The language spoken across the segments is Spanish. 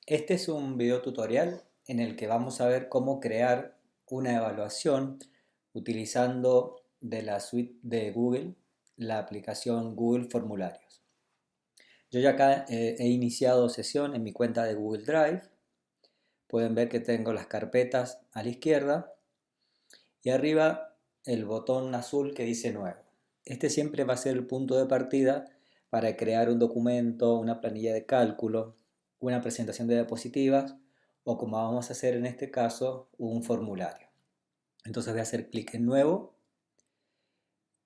Este es un video tutorial en el que vamos a ver cómo crear una evaluación utilizando de la suite de Google la aplicación Google Formularios. Yo ya acá he iniciado sesión en mi cuenta de Google Drive. Pueden ver que tengo las carpetas a la izquierda y arriba el botón azul que dice Nuevo. Este siempre va a ser el punto de partida para crear un documento, una planilla de cálculo, una presentación de diapositivas o, como vamos a hacer en este caso, un formulario. Entonces voy a hacer clic en Nuevo,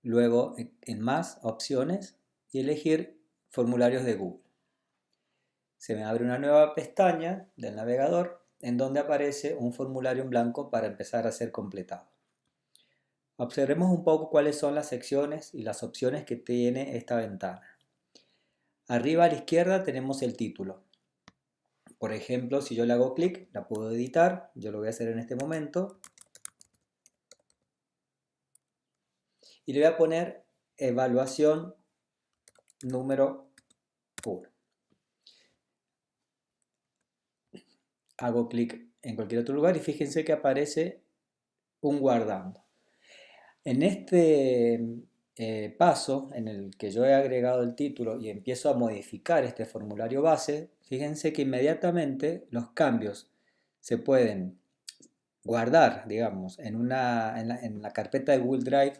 luego en Más opciones y elegir Formularios de Google. Se me abre una nueva pestaña del navegador en donde aparece un formulario en blanco para empezar a ser completado. Observemos un poco cuáles son las secciones y las opciones que tiene esta ventana. Arriba a la izquierda tenemos el título. Por ejemplo, si yo le hago clic, la puedo editar. Yo lo voy a hacer en este momento. Y le voy a poner evaluación número 1. Hago clic en cualquier otro lugar y fíjense que aparece un guardando. En este paso en el que yo he agregado el título y empiezo a modificar este formulario base, fíjense que inmediatamente los cambios se pueden guardar, digamos, en la carpeta de Google Drive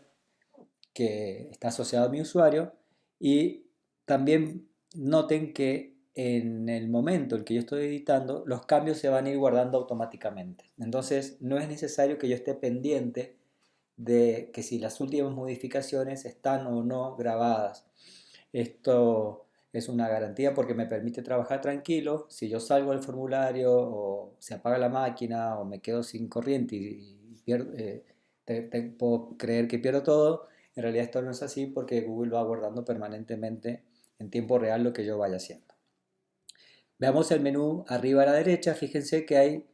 que está asociado a mi usuario, y también noten que en el momento en que yo estoy editando, los cambios se van a ir guardando automáticamente. Entonces no es necesario que yo esté pendiente de que si las últimas modificaciones están o no grabadas. Esto es una garantía porque me permite trabajar tranquilo. Si yo salgo del formulario o se apaga la máquina o me quedo sin corriente y puedo creer que pierdo todo, en realidad esto no es así porque Google va guardando permanentemente en tiempo real lo que yo vaya haciendo. Veamos el menú arriba a la derecha. Fíjense que hay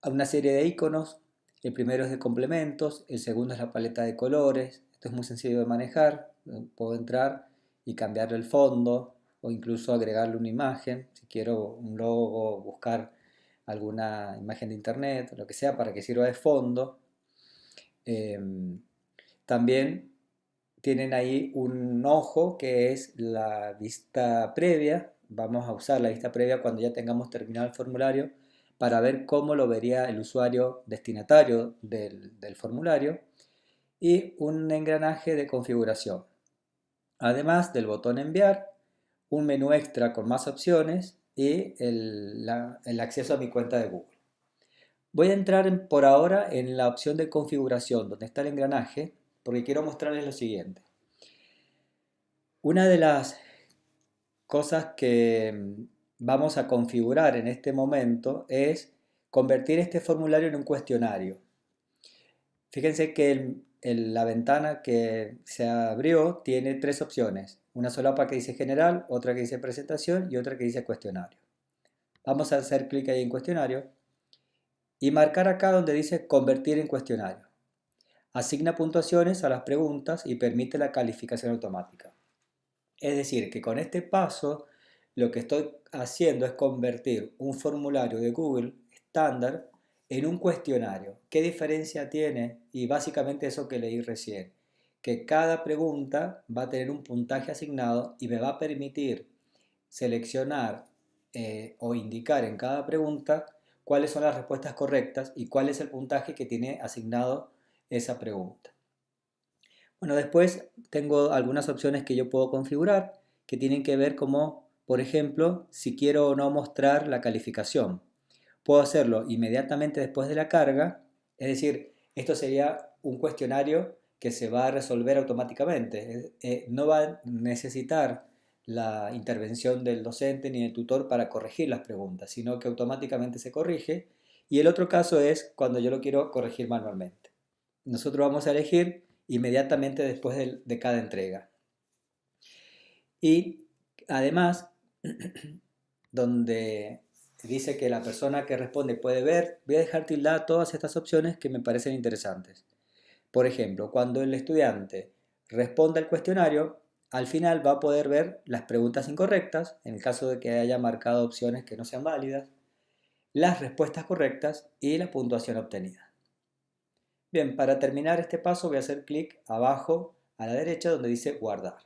una serie de iconos. El primero es de complementos, el segundo es la paleta de colores. Esto es muy sencillo de manejar. Puedo entrar y cambiarle el fondo o incluso agregarle una imagen. Si quiero un logo, buscar alguna imagen de internet, lo que sea, para que sirva de fondo. También tienen ahí un ojo que es la vista previa. Vamos a usar la vista previa cuando ya tengamos terminado el formulario para ver cómo lo vería el usuario destinatario del formulario, y un engranaje de configuración. Además del botón enviar, un menú extra con más opciones y el acceso a mi cuenta de Google. Voy a entrar por ahora en la opción de configuración donde está el engranaje porque quiero mostrarles lo siguiente. Una de las cosas que vamos a configurar en este momento es convertir este formulario en un cuestionario. Fíjense que la ventana que se abrió tiene tres opciones. Una solapa que dice general, otra que dice presentación y otra que dice cuestionario. Vamos a hacer clic ahí en cuestionario y marcar acá donde dice convertir en cuestionario. Asigna puntuaciones a las preguntas y permite la calificación automática. Es decir, que con este paso lo que estoy haciendo es convertir un formulario de Google estándar en un cuestionario. ¿Qué diferencia tiene? Y básicamente eso que leí recién, que cada pregunta va a tener un puntaje asignado y me va a permitir seleccionar o indicar en cada pregunta cuáles son las respuestas correctas y cuál es el puntaje que tiene asignado esa pregunta. Bueno, después tengo algunas opciones que yo puedo configurar que tienen que ver como, por ejemplo, si quiero o no mostrar la calificación. Puedo hacerlo inmediatamente después de la carga, es decir, esto sería un cuestionario que se va a resolver automáticamente. No va a necesitar la intervención del docente ni del tutor para corregir las preguntas, sino que automáticamente se corrige. Y el otro caso es cuando yo lo quiero corregir manualmente. Nosotros vamos a elegir inmediatamente después de cada entrega. Y además, donde dice que la persona que responde puede ver, voy a dejar tildadas todas estas opciones que me parecen interesantes. Por ejemplo, cuando el estudiante responda al cuestionario, al final va a poder ver las preguntas incorrectas, en el caso de que haya marcado opciones que no sean válidas. las respuestas correctas y la puntuación obtenida. Bien, para terminar este paso voy a hacer clic abajo a la derecha donde dice guardar.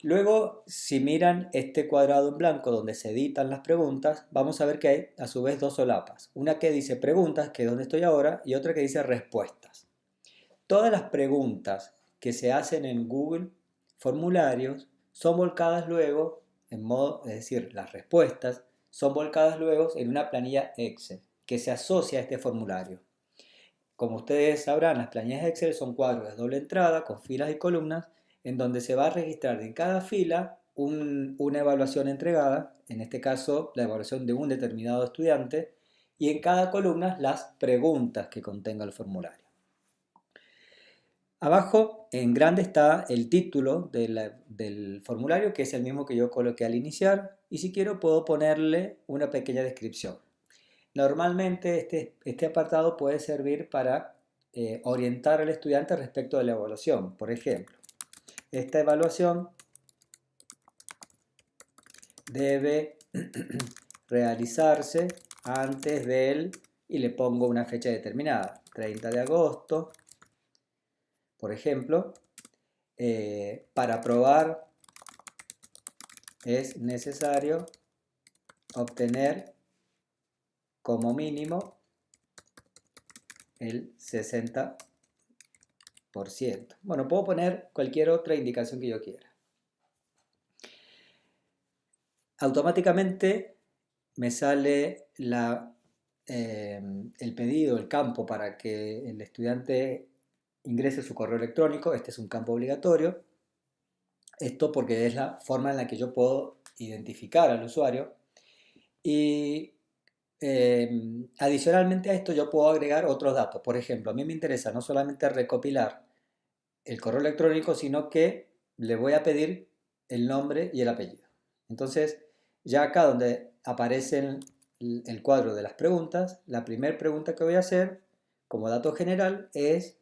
Luego, si miran este cuadrado en blanco donde se editan las preguntas, vamos a ver que hay a su vez dos solapas. Una que dice preguntas, que es donde estoy ahora, y otra que dice respuestas. Todas las preguntas que se hacen en Google Formularios son volcadas luego, es decir, las respuestas son volcadas luego en una planilla Excel que se asocia a este formulario. Como ustedes sabrán, las planillas Excel son cuadros de doble entrada con filas y columnas en donde se va a registrar en cada fila una evaluación entregada, en este caso la evaluación de un determinado estudiante, y en cada columna las preguntas que contenga el formulario. Abajo en grande está el título del formulario, que es el mismo que yo coloqué al iniciar, y si quiero puedo ponerle una pequeña descripción. Normalmente este apartado puede servir para orientar al estudiante respecto de la evaluación. Por ejemplo, esta evaluación debe realizarse antes del, y le pongo una fecha determinada, 30 de agosto, por ejemplo. Para aprobar es necesario obtener como mínimo el 60%. Bueno, puedo poner cualquier otra indicación que yo quiera. Automáticamente me sale el pedido, el campo para que el estudiante ingrese su correo electrónico. Este es un campo obligatorio. Esto porque es la forma en la que yo puedo identificar al usuario. Y adicionalmente a esto yo puedo agregar otros datos. Por ejemplo, a mí me interesa no solamente recopilar el correo electrónico, sino que le voy a pedir el nombre y el apellido. Entonces, ya acá donde aparece el cuadro de las preguntas, la primera pregunta que voy a hacer como dato general es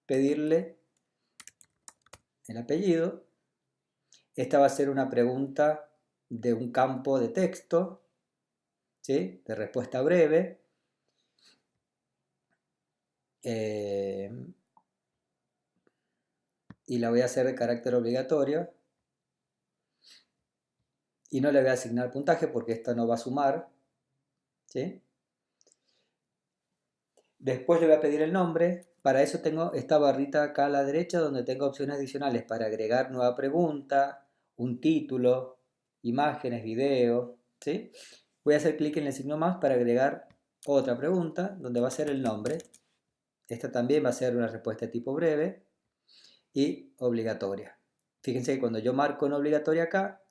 pedirle el apellido. Esta va a ser una pregunta de un campo de texto, ¿sí? De respuesta breve. Y la voy a hacer de carácter obligatorio. Y no le voy a asignar puntaje porque esta no va a sumar, ¿sí? Después le voy a pedir el nombre. Para eso tengo esta barrita acá a la derecha donde tengo opciones adicionales para agregar nueva pregunta, un título, imágenes, video, ¿sí? Voy a hacer clic en el signo más para agregar otra pregunta donde va a ser el nombre. Esta también va a ser una respuesta de tipo breve y obligatoria. Fíjense que cuando yo marco una obligatoria acá,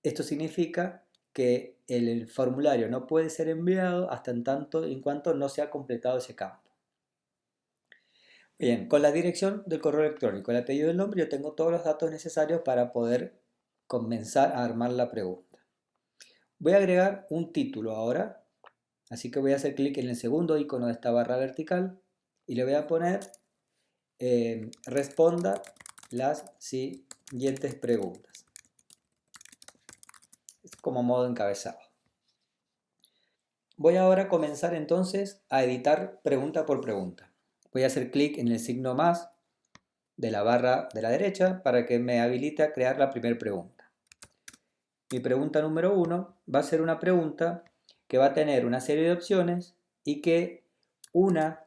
esto significa que el formulario no puede ser enviado hasta en cuanto no se ha completado ese campo. Bien, con la dirección del correo electrónico, el apellido y el nombre, yo tengo todos los datos necesarios para poder comenzar a armar la pregunta. Voy a agregar un título ahora, así que voy a hacer clic en el segundo icono de esta barra vertical y le voy a poner responda las siguientes preguntas. Es como modo encabezado. Voy ahora a comenzar entonces a editar pregunta por pregunta. Voy a hacer clic en el signo más de la barra de la derecha para que me habilite a crear la primera pregunta. Mi pregunta número 1 va a ser una pregunta que va a tener una serie de opciones y que una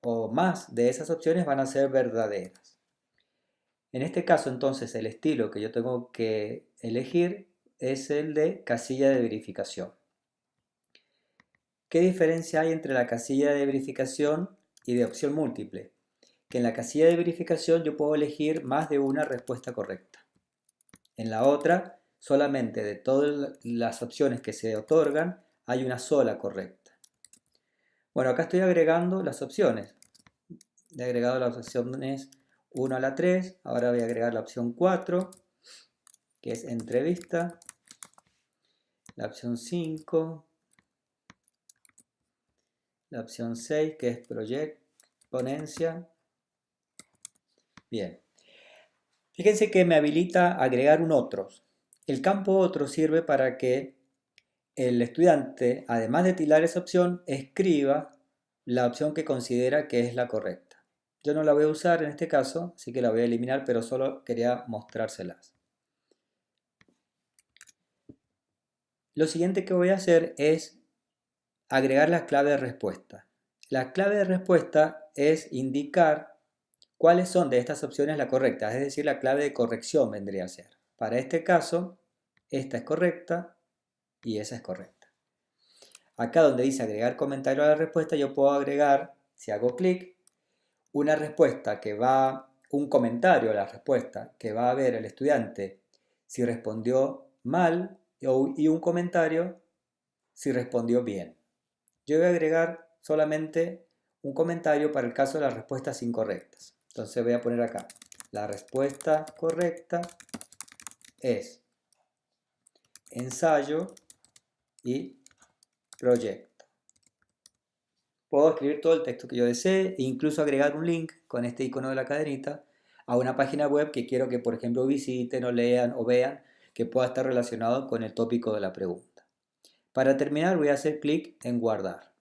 o más de esas opciones van a ser verdaderas. En este caso entonces el estilo que yo tengo que elegir es el de casilla de verificación. ¿Qué diferencia hay entre la casilla de verificación y de opción múltiple? Que en la casilla de verificación yo puedo elegir más de una respuesta correcta. En la otra, solamente de todas las opciones que se otorgan, hay una sola correcta. Bueno, acá estoy agregando las opciones. He agregado las opciones 1 a la 3, ahora voy a agregar la opción 4, que es entrevista, la opción 5, la opción 6, que es ponencia. Bien. Fíjense que me habilita agregar un otros. El campo otros sirve para que el estudiante, además de tildar esa opción, escriba la opción que considera que es la correcta. Yo no la voy a usar en este caso, así que la voy a eliminar, pero solo quería mostrárselas. Lo siguiente que voy a hacer es agregar la clave de respuesta. La clave de respuesta es indicar cuáles son de estas opciones la correcta, es decir, la clave de corrección vendría a ser. Para este caso, esta es correcta y esa es correcta. Acá donde dice agregar comentario a la respuesta, yo puedo agregar, si hago clic, una respuesta que va, un comentario a la respuesta que va a ver el estudiante si respondió mal y un comentario si respondió bien. Yo voy a agregar solamente un comentario para el caso de las respuestas incorrectas. Entonces voy a poner acá, la respuesta correcta es ensayo y proyecto. Puedo escribir todo el texto que yo desee e incluso agregar un link con este icono de la cadenita a una página web que quiero que, por ejemplo, visiten o lean o vean que pueda estar relacionado con el tópico de la pregunta. Para terminar voy a hacer clic en guardar.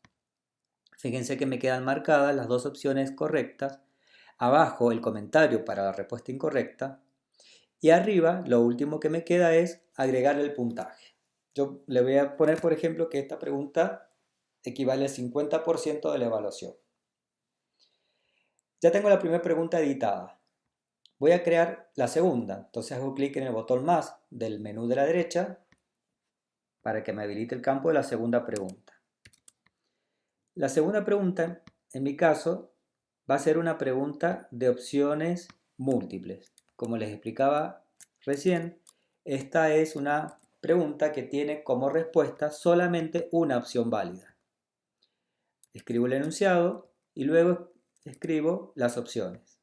Fíjense que me quedan marcadas las dos opciones correctas, abajo el comentario para la respuesta incorrecta y arriba lo último que me queda es agregar el puntaje. Yo le voy a poner, por ejemplo, que esta pregunta equivale al 50% de la evaluación. Ya tengo la primera pregunta editada. Voy a crear la segunda. Entonces hago clic en el botón más del menú de la derecha para que me habilite el campo de la segunda pregunta. La segunda pregunta, en mi caso, va a ser una pregunta de opciones múltiples. Como les explicaba recién, esta es una pregunta que tiene como respuesta solamente una opción válida. Escribo el enunciado y luego escribo las opciones.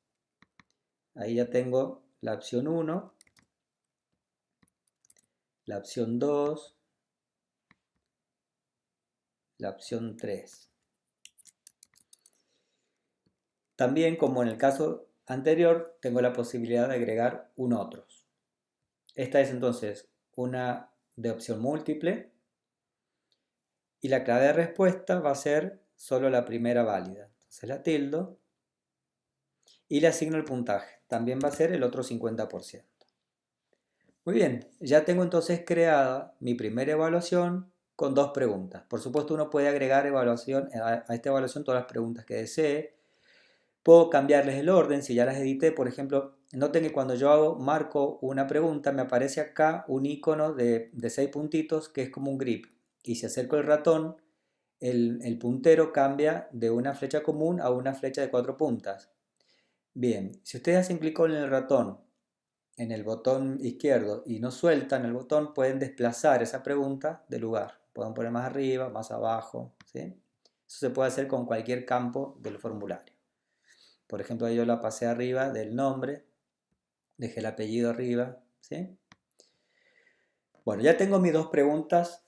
Ahí ya tengo la opción 1, la opción 2, la opción 3. También, como en el caso anterior, tengo la posibilidad de agregar un otros. Esta es entonces una de opción múltiple y la clave de respuesta va a ser solo la primera válida. Entonces la tildo y le asigno el puntaje. También va a ser el otro 50%. Muy bien, ya tengo entonces creada mi primera evaluación con dos preguntas. Por supuesto, uno puede agregar a esta evaluación todas las preguntas que desee. Puedo cambiarles el orden si ya las edité. Por ejemplo, noten que cuando yo marco una pregunta, me aparece acá un icono de 6 puntitos que es como un grip. Y si acerco el ratón, el puntero cambia de una flecha común a una flecha de 4 puntas. Bien, si ustedes hacen clic con el ratón en el botón izquierdo y no sueltan el botón, pueden desplazar esa pregunta de lugar. Pueden poner más arriba, más abajo, ¿sí? Eso se puede hacer con cualquier campo del formulario. Por ejemplo, yo la pasé arriba del nombre, dejé el apellido arriba, ¿sí? Bueno, ya tengo mis dos preguntas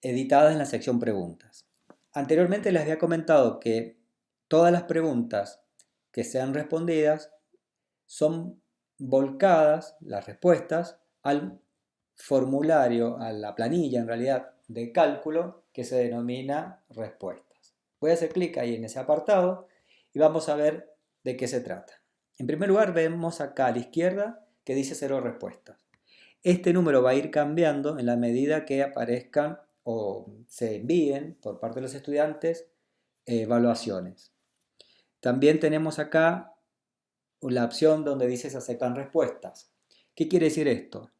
editadas en la sección preguntas. Anteriormente les había comentado que todas las preguntas que sean respondidas son volcadas, las respuestas, al formulario, a la planilla en realidad de cálculo que se denomina respuestas. Voy a hacer clic ahí en ese apartado y vamos a ver de qué se trata. En primer lugar vemos acá a la izquierda que dice 0 respuestas. Este número va a ir cambiando en la medida que aparezcan o se envíen por parte de los estudiantes evaluaciones. También tenemos acá la opción donde dice se aceptan respuestas. ¿Qué quiere decir esto?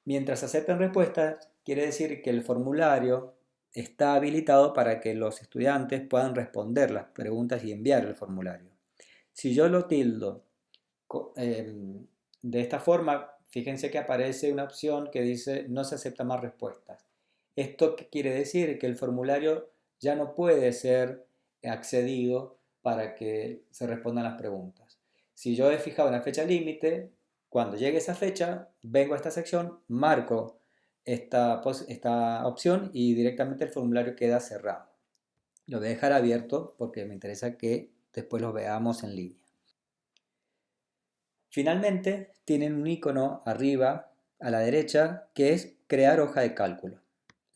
Mientras se aceptan respuestas, quiere decir que el formulario está habilitado para que los estudiantes puedan responder las preguntas y enviar el formulario. Si yo lo tildo de esta forma, fíjense que aparece una opción que dice no se aceptan más respuestas. ¿Esto qué quiere decir? Que el formulario ya no puede ser accedido para que se respondan las preguntas. Si yo he fijado una fecha límite, cuando llegue esa fecha, vengo a esta sección, marco esta opción y directamente el formulario queda cerrado. Lo voy a dejar abierto porque me interesa que después lo veamos en línea. Finalmente, tienen un icono arriba a la derecha que es crear hoja de cálculo.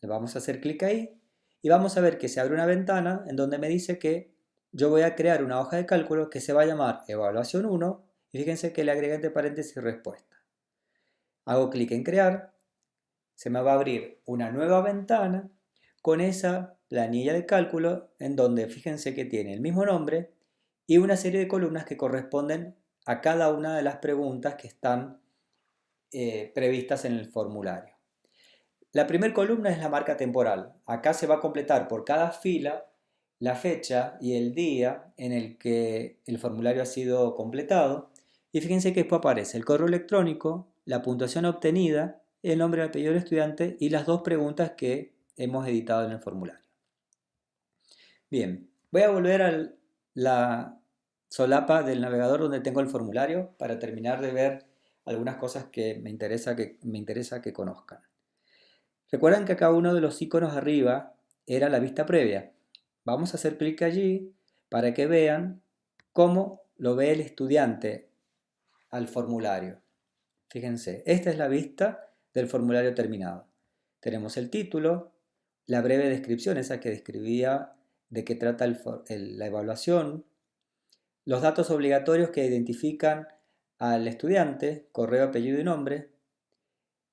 Le vamos a hacer clic ahí y vamos a ver que se abre una ventana en donde me dice que yo voy a crear una hoja de cálculo que se va a llamar evaluación 1 y fíjense que le agregué entre paréntesis respuesta. Hago clic en crear, se me va a abrir una nueva ventana con esa planilla de cálculo en donde fíjense que tiene el mismo nombre y una serie de columnas que corresponden a cada una de las preguntas que están previstas en el formulario. La primera columna es la marca temporal. Acá se va a completar por cada fila la fecha y el día en el que el formulario ha sido completado. Y fíjense que después aparece el correo electrónico, la puntuación obtenida, el nombre y el apellido del estudiante y las dos preguntas que hemos editado en el formulario. Bien, voy a volver a la solapa del navegador donde tengo el formulario para terminar de ver algunas cosas que me interesa que conozcan. Recuerdan que acá uno de los iconos arriba era la vista previa. Vamos a hacer clic allí para que vean cómo lo ve el estudiante al formulario. Fíjense, esta es la vista del formulario terminado. Tenemos el título, la breve descripción, esa que describía de qué trata la evaluación, los datos obligatorios que identifican al estudiante, correo, apellido y nombre,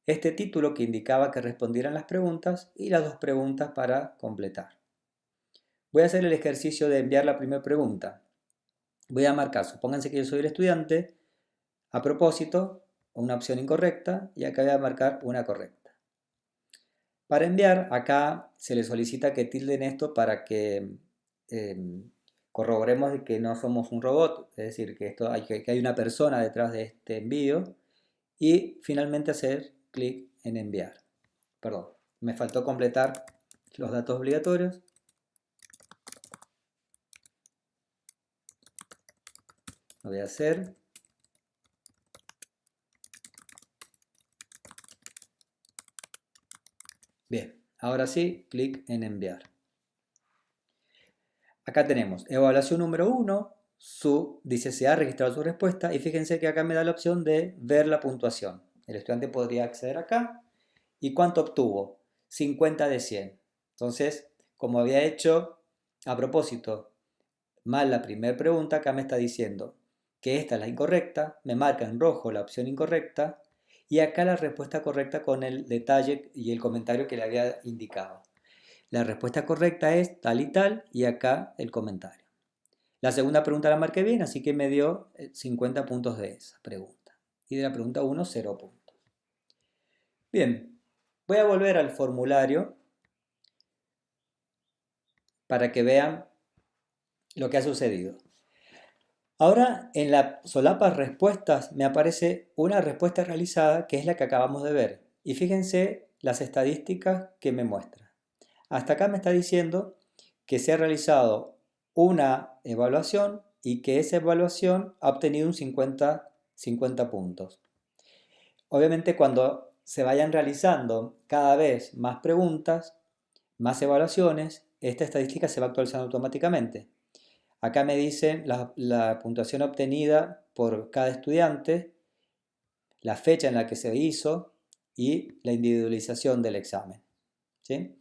este título que indicaba que respondieran las preguntas y las dos preguntas para completar. Voy a hacer el ejercicio de enviar la primera pregunta. Voy a marcar, supónganse que yo soy el estudiante, a propósito, una opción incorrecta y acá voy a marcar una correcta. Para enviar, acá se le solicita que tilden esto para que corroboremos de que no somos un robot, es decir, que hay una persona detrás de este envío y finalmente hacer clic en enviar. Perdón, me faltó completar los datos obligatorios. Lo voy a hacer. Bien, ahora sí, clic en enviar. Acá tenemos evaluación número 1, dice se ha registrado su respuesta y fíjense que acá me da la opción de ver la puntuación. El estudiante podría acceder acá y ¿cuánto obtuvo? 50 de 100. Entonces, como había hecho a propósito mal la primera pregunta, acá me está diciendo que esta es la incorrecta, me marca en rojo la opción incorrecta y acá la respuesta correcta con el detalle y el comentario que le había indicado. La respuesta correcta es tal y acá el comentario. La segunda pregunta la marqué bien, así que me dio 50 puntos de esa pregunta. Y de la pregunta 1, 0 puntos. Bien, voy a volver al formulario para que vean lo que ha sucedido. Ahora en la solapa respuestas me aparece una respuesta realizada que es la que acabamos de ver. Y fíjense las estadísticas que me muestra. Hasta acá me está diciendo que se ha realizado una evaluación y que esa evaluación ha obtenido un 50 puntos. Obviamente cuando se vayan realizando cada vez más preguntas, más evaluaciones, esta estadística se va actualizando automáticamente. Acá me dicen la puntuación obtenida por cada estudiante, la fecha en la que se hizo y la individualización del examen. ¿Sí?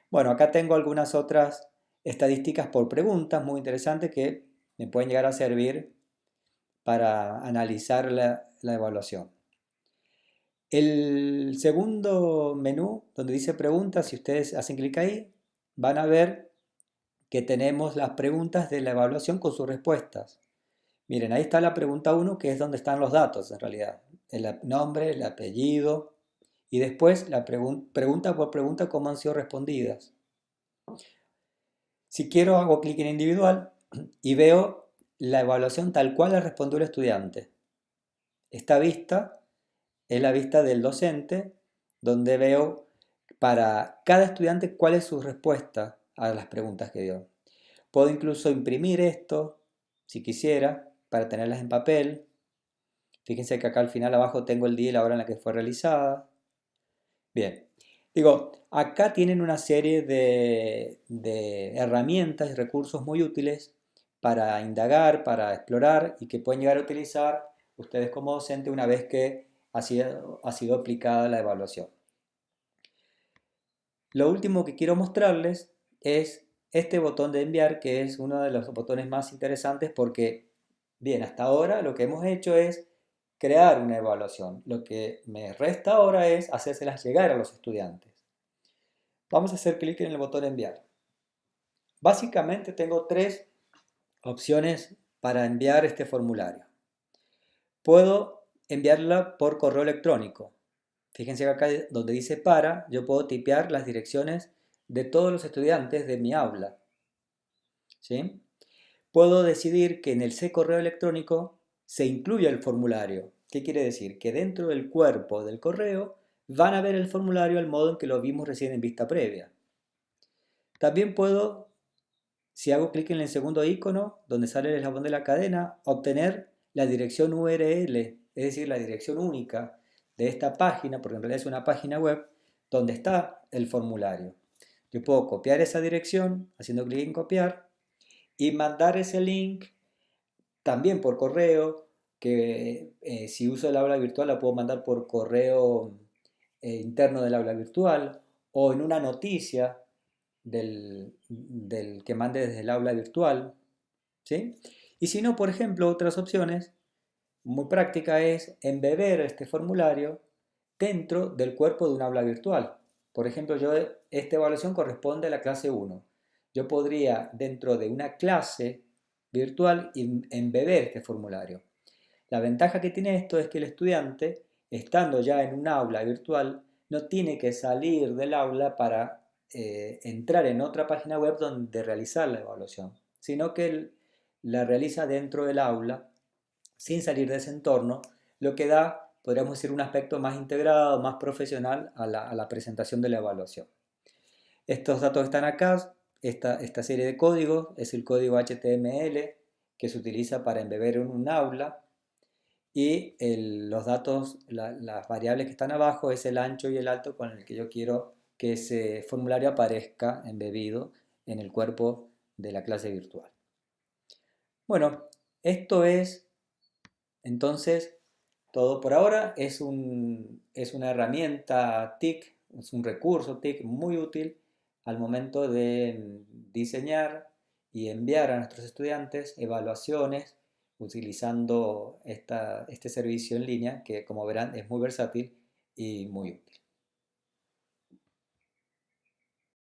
Bueno, acá tengo algunas otras estadísticas por preguntas muy interesantes que me pueden llegar a servir para analizar la evaluación. El segundo menú, donde dice preguntas, si ustedes hacen clic ahí, van a ver que tenemos las preguntas de la evaluación con sus respuestas. Miren, ahí está la pregunta 1, que es donde están los datos en realidad. El nombre, el apellido y después la pregunta por pregunta cómo han sido respondidas. Si quiero hago clic en individual y veo la evaluación tal cual la respondió el estudiante. Esta vista es la vista del docente donde veo para cada estudiante cuál es su respuesta a las preguntas que dio. Puedo incluso imprimir esto si quisiera para tenerlas en papel. Fíjense que acá al final abajo tengo el día y la hora en la que fue realizada. Bien, digo, acá tienen una serie de herramientas y recursos muy útiles para indagar, para explorar y que pueden llegar a utilizar ustedes como docente una vez que ha sido aplicada la evaluación. Lo último que quiero mostrarles es este botón de enviar, que es uno de los botones más interesantes porque, bien, hasta ahora lo que hemos hecho es crear una evaluación. Lo que me resta ahora es hacérselas llegar a los estudiantes. Vamos a hacer clic en el botón enviar. Básicamente tengo tres opciones para enviar este formulario. Puedo enviarla por correo electrónico. Fíjense que acá donde dice para, yo puedo tipear las direcciones de todos los estudiantes de mi aula. ¿Sí? Puedo decidir que en ese correo electrónico se incluya el formulario. ¿Qué quiere decir? Que dentro del cuerpo del correo van a ver el formulario al modo en que lo vimos recién en vista previa. También puedo, si hago clic en el segundo icono, donde sale el eslabón de la cadena, obtener la dirección URL, es decir, la dirección única de esta página, porque en realidad es una página web, donde está el formulario. Yo puedo copiar esa dirección haciendo clic en copiar y mandar ese link también por correo, que si uso el aula virtual la puedo mandar por correo interno del aula virtual o en una noticia del que mande desde el aula virtual, ¿sí? Y si no, por ejemplo, otras opciones muy práctica es embeber este formulario dentro del cuerpo de un aula virtual. Por ejemplo, esta evaluación corresponde a la clase 1. Yo podría, dentro de una clase virtual, embeber este formulario. La ventaja que tiene esto es que el estudiante, estando ya en un aula virtual, no tiene que salir del aula para entrar en otra página web donde realizar la evaluación, sino que él la realiza dentro del aula sin salir de ese entorno, lo que da, podríamos decir, un aspecto más integrado, más profesional a la presentación de la evaluación. Estos datos están acá, esta serie de códigos es el código HTML que se utiliza para embeber en un aula y los datos, las variables que están abajo es el ancho y el alto con el que yo quiero que ese formulario aparezca embebido en el cuerpo de la clase virtual. Bueno, esto es entonces todo por ahora. Es una herramienta TIC, es un recurso TIC muy útil al momento de diseñar y enviar a nuestros estudiantes evaluaciones utilizando este servicio en línea que, como verán, es muy versátil y muy útil.